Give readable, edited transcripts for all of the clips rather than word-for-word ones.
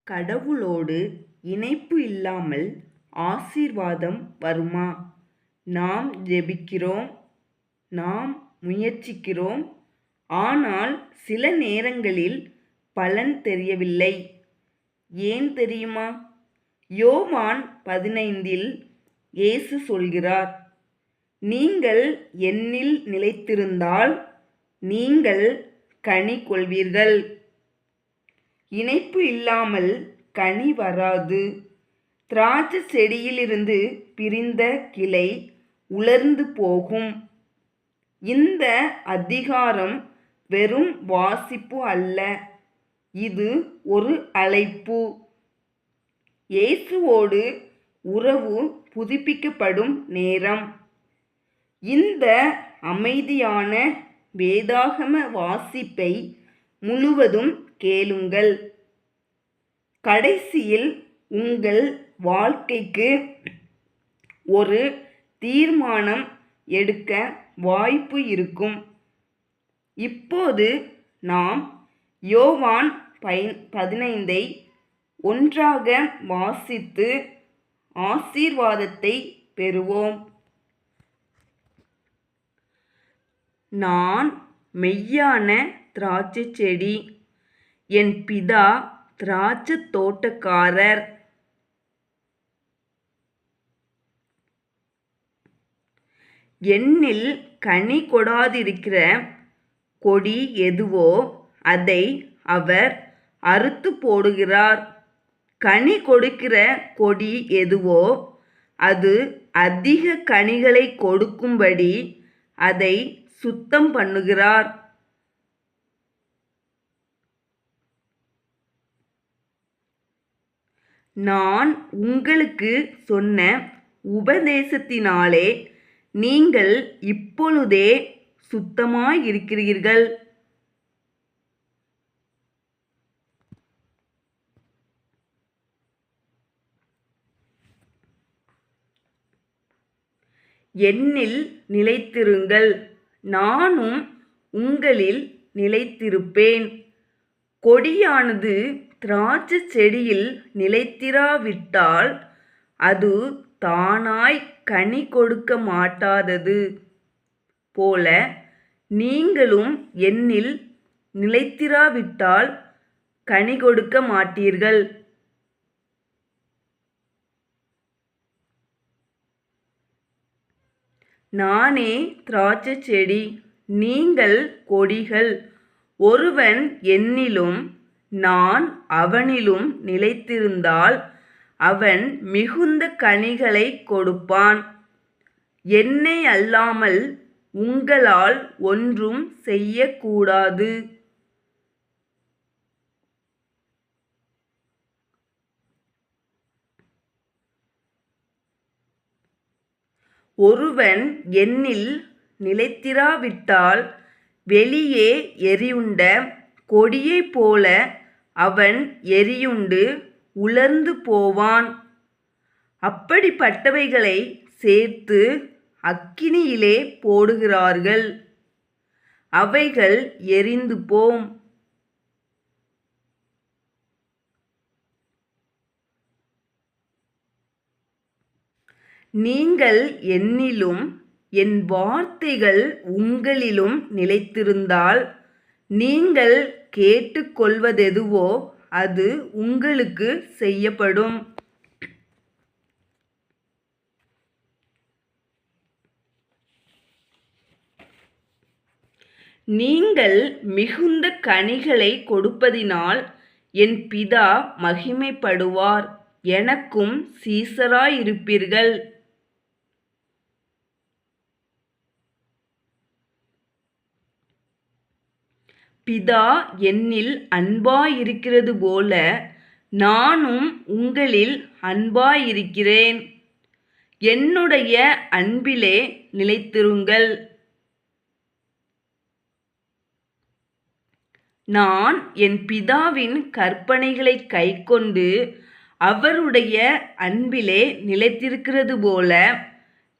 கடவுளோடு இணைப்பு இல்லாமல் ஆசீர்வாதம் வருமா? நாம் ஜெபிக்கிறோம், நாம் முயற்சிக்கிறோம். ஆனால் சில நேரங்களில் பலன் தெரியவில்லை. ஏன் தெரியுமா? யோவான் 15 இயேசு சொல்கிறார், நீங்கள் என்னில் நிலைத்திருந்தால் நீங்கள் கனி கொள்வீர்கள். இணைப்பு இல்லாமல் கனி வராது. திராட்சை செடியிலிருந்து பிரிந்த கிளை உலர்ந்து போகும். இந்த அதிகாரம் வெறும் வாசிப்பு அல்ல, இது ஒரு அழைப்பு. இயேசுவோடு உறவு புதுப்பிக்கப்படும் நேரம். இந்த அமைதியான வேதாகம வாசிப்பை முழுவதும் கேளுங்கள். கடைசியில் உங்கள் வாழ்க்கைக்கு ஒரு தீர்மானம் எடுக்க வாய்ப்பு இருக்கும். இப்போது நாம் யோவான் 15 ஒன்றாக வாசித்து ஆசீர்வாதத்தை பெறுவோம். நான் மெய்யான திராட்சை செடி, என் பிதா திராட்சை தோட்டக்காரர். என்னில் கனி கொடாதிருக்கிற கொடி எதுவோ அதை அவர் அறுத்து போடுகிறார். கனி கொடுக்கிற கொடி எதுவோ அது அதிக கனிகளை கொடுக்கும்படி அதை சுத்தம் பண்ணுகிறார். நான் உங்களுக்கு சொன்ன உபதேசத்தினாலே நீங்கள் இப்பொழுதே சுத்தமாயிருக்கிறீர்கள். என்னில் நிலைத்திருங்கள், நானும் உங்களில் நிலைத்திருப்பேன். கொடியானது திராட்சை செடியில் நிலைத்திராவிட்டால் அது தானாய் கனி கொடுக்க மாட்டாதது போல நீங்களும் என்னில் நிலைத்திராவிட்டால் கனி கொடுக்க மாட்டீர்கள். நானே திராட்சை செடி, நீங்கள் கொடிகள். ஒருவன் என்னிலும் நான் அவனிலும் நிலைத்திருந்தால் அவன் மிகுந்த கனிகளை கொடுப்பான். என்னை அல்லாமல் உங்களால் ஒன்றும் செய்யக்கூடாது. ஒருவன் என்னில் நிலைத்திராவிட்டால் வெளியே எரியுண்ட கொடியைப் போல அவன் எரியுண்டு உலர்ந்து போவான். அப்படிப்பட்டவைகளை சேர்த்து அக்கினியிலே போடுகிறார்கள், அவைகள் எரிந்து போம். நீங்கள் என்னிலும் என் வார்த்தைகள் உங்களிலும் நிலைத்திருந்தால் நீங்கள் கேட்டுக்கொள்வதெதுவோ அது உங்களுக்கு செய்யப்படும். நீங்கள் மிகுந்த கனிகளை கொடுப்பதினால் என் பிதா மகிமைப்படுவார், எனக்கும் சீசராயிருப்பீர்கள். பிதா என்னில் அன்பாயிருக்கிறது போல நானும் உங்களில் அன்பாயிருக்கிறேன். என்னுடைய அன்பிலே நிலைத்திருங்கள். நான் என் பிதாவின் கற்பனைகளை கைக்கொண்டு அவருடைய அன்பிலே நிலைத்திருக்கிறது போல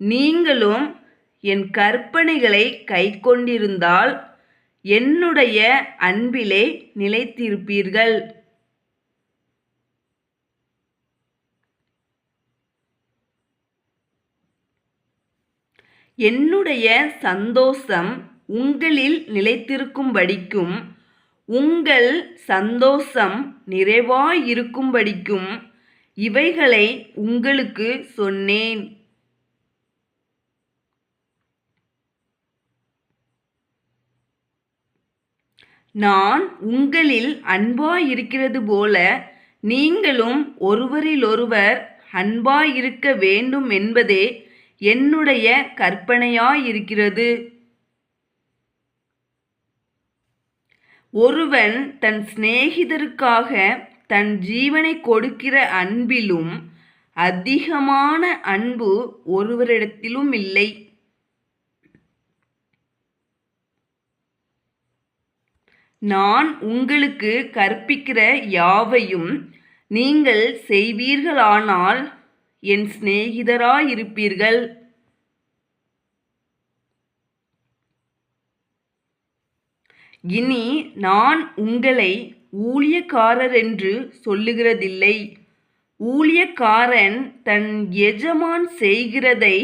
நீங்களும் என் கற்பனைகளை கைக்கொண்டிருந்தால் என்னுடைய அன்பிலே நிலைத்திருப்பீர்கள். என்னுடைய சந்தோஷம் உங்களில் நிலைத்திருக்கும்படிக்கும் உங்கள் சந்தோஷம் நிறைவாயிருக்கும்படிக்கும் இவைகளை உங்களுக்கு சொன்னேன். நான் உங்களில் அன்பாயிருக்கிறது போல நீங்களும் ஒருவரிலொருவர் அன்பாயிருக்க வேண்டும் என்பதே என்னுடைய கற்பனையாயிருக்கிறது. ஒருவன் தன் சிநேகிதருக்காக தன் ஜீவனை கொடுக்கிற அன்பிலும் அதிகமான அன்பு ஒருவரிடத்திலும் இல்லை. நான் உங்களுக்கு கற்பிக்கிற யாவையும் நீங்கள் செய்வீர்களானால் என் சிநேகிதராயிருப்பீர்கள். இனி நான் உங்களை ஊழியக்காரரென்று சொல்லுகிறதில்லை. ஊழியக்காரன் தன் எஜமான் செய்கிறதை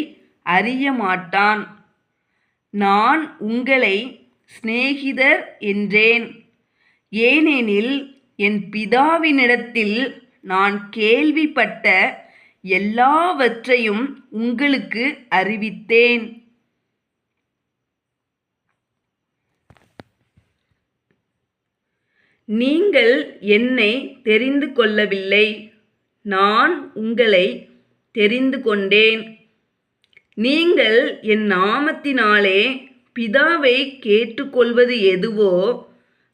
அறிய மாட்டான். நான் உங்களை சிநேகிதர் என்றேன். ஏனெனில் என் பிதாவினிடத்தில் நான் கேள்விப்பட்ட எல்லாவற்றையும் உங்களுக்கு அறிவித்தேன். நீங்கள் என்னை தெரிந்து கொள்ளவில்லை, நான் உங்களை தெரிந்து கொண்டேன். நீங்கள் என் நாமத்தினாலே பிதாவை கேட்டுக்கொள்வது எதுவோ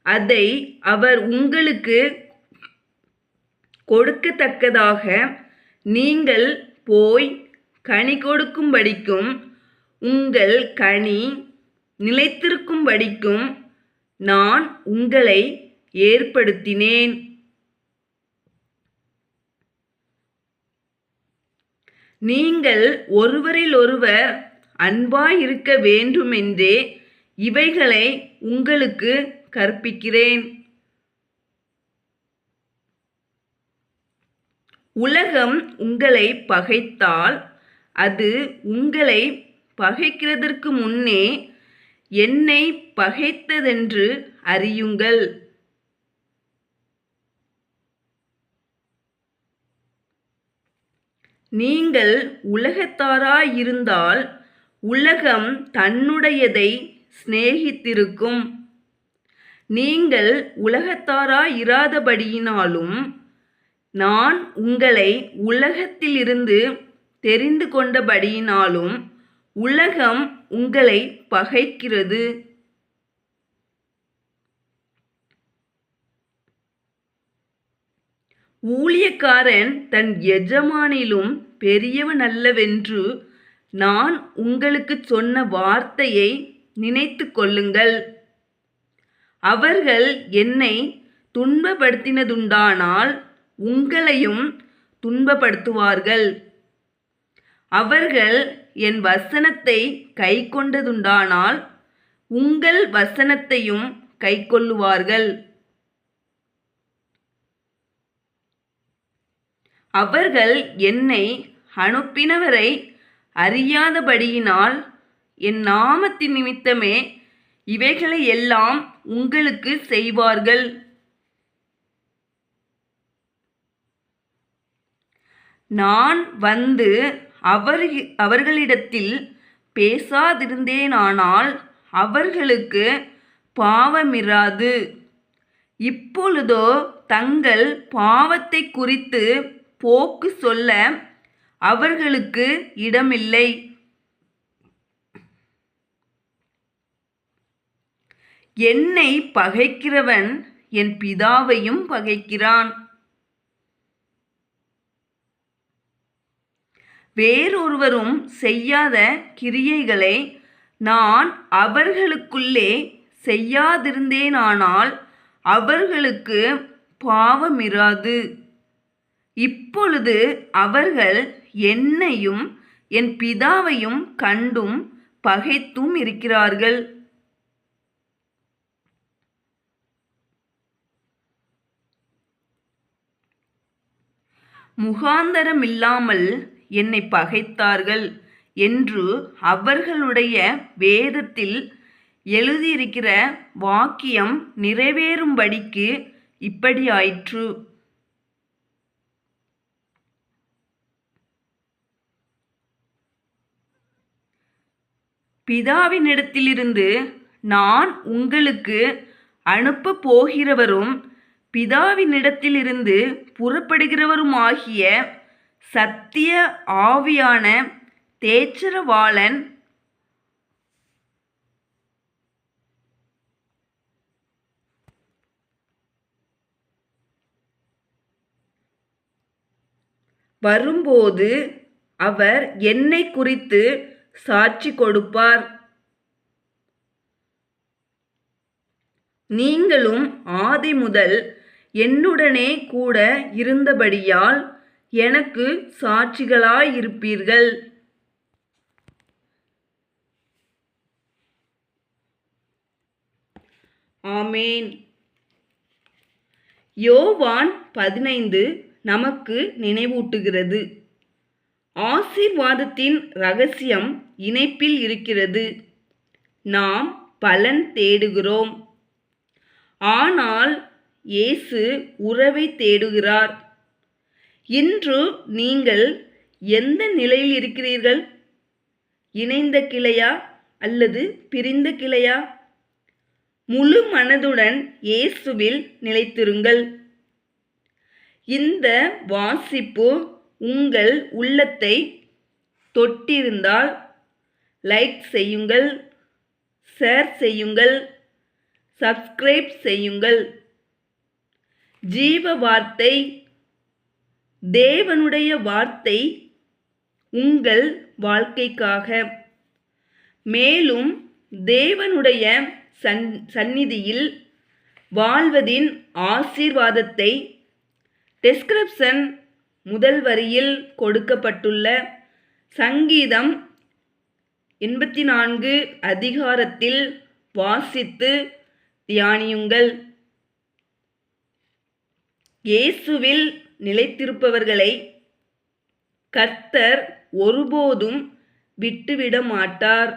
அதை அவர் உங்களுக்கு கொடுக்கத்தக்கதாக நீங்கள் போய் கனி கொடுக்கும்படிக்கும் உங்கள் கனி நிலைத்திருக்கும்படிக்கும் நான் உங்களை ஏற்படுத்தினேன். நீங்கள் ஒருவரிலொருவர் அன்பாயிருக்க வேண்டுமென்றே இவைகளை உங்களுக்கு கற்பிக்கிறேன். உலகம் உங்களை பகைத்தால் அது உங்களை பகைக்கிறதற்கு முன்னே என்னை பகைத்ததென்று அறியுங்கள். நீங்கள் உலகத்தாராயிருந்தால் உலகம் தன்னுடையதை சிநேகித்திருக்கும். நீங்கள் உலகத்தாராயிராதபடியினாலும் நான் உங்களை உலகத்திலிருந்து தெரிந்து கொண்டபடியினாலும் உலகம் உங்களை பகைக்கிறது. ஊழியக்காரன் தன் எஜமானிலும் பெரியவனல்லவென்று நான் உங்களுக்கு சொன்ன வார்த்தையை நினைத்து கொள்ளுங்கள். அவர்கள் என்னை துன்பப்படுத்தினதுண்டானால் உங்களையும் துன்பப்படுத்துவார்கள். அவர்கள் என் வசனத்தை கைக்கொண்டதுண்டானால் உங்கள் வசனத்தையும் கைக்கொள்ளுவார்கள். அவர்கள் என்னை அனுப்பினவரை அறியாதபடியினால் என் நாமத்தின் நிமித்தமே இவைகளை எல்லாம் உங்களுக்கு செய்வார்கள். நான் வந்து அவர்களிடத்தில் பேசாதிருந்தேனானால் அவர்களுக்கு பாவமிராது. இப்பொழுதோ தங்கள் பாவத்தை குறித்து போக்கு சொல்ல அவர்களுக்கு இடமில்லை. என்னை பகைக்கிறவன் என் பிதாவையும் பகைக்கிறான். வேறொருவரும் செய்யாத கிரியைகளை நான் அவர்களுக்குள்ளே செய்யாதிருந்தேனானால் அவர்களுக்கு பாவமிராது. இப்பொழுது அவர்கள் என்னையும் என் பிதாவையும் கண்டும் பகைத்தும் இருக்கிறார்கள். முகாந்தரமில்லாமல் என்னை பகைத்தார்கள். என்று அவர்களுடைய வேதத்தில் எழுதியிருக்கிற வாக்கியம் நிறைவேறும்படிக்கு இப்படி ஆயிற்று. பிதாவினிடத்திலிருந்து நான் உங்களுக்கு அனுப்பப் போகிறவரும் பிதாவினிடத்திலிருந்து புறப்படுகிறவருமாகிய சத்திய ஆவியான தேற்றரவாளன் வரும்போது அவர் என்னை குறித்து சாட்சி கொடுப்பார். நீங்களும் ஆதி முதல் என்னுடனே கூட இருந்தபடியால் எனக்கு சாட்சிகளாயிருப்பீர்கள். ஆமேன். யோவான் 15 நமக்கு நினைவூட்டுகிறது. ஆசீர்வாதத்தின் இரகசியம் இணைப்பில் இருக்கிறது. நாம் பலன் தேடுகிறோம், ஆனால் இயேசு உறவை தேடுகிறார். இன்று நீங்கள் எந்த நிலையில் இருக்கிறீர்கள்? இணைந்த கிளையா அல்லது பிரிந்த கிளையா? முழு மனதுடன் இயேசுவில் நிலைத்திருங்கள். இந்த வாசிப்பு உங்கள் உள்ளத்தை தொட்டிருந்தால் லைக் செய்யுங்கள், ஷேர் செய்யுங்கள், சப்ஸ்கிரைப் செய்யுங்கள். ஜீவ வார்த்தை, தேவனுடைய வார்த்தை உங்கள் வாழ்க்கைக்காக. மேலும் தேவனுடைய சந்நிதியில் வாழ்வதின் ஆசீர்வாதத்தை டெஸ்கிரிப்ஷன் முதல் வரியில் கொடுக்கப்பட்டுள்ள சங்கீதம் 84 அதிகாரத்தில் வாசித்து தியானியுங்கள். இயேசுவில் நிலைத்திருப்பவர்களை கர்த்தர் ஒருபோதும் விட்டுவிட மாட்டார்.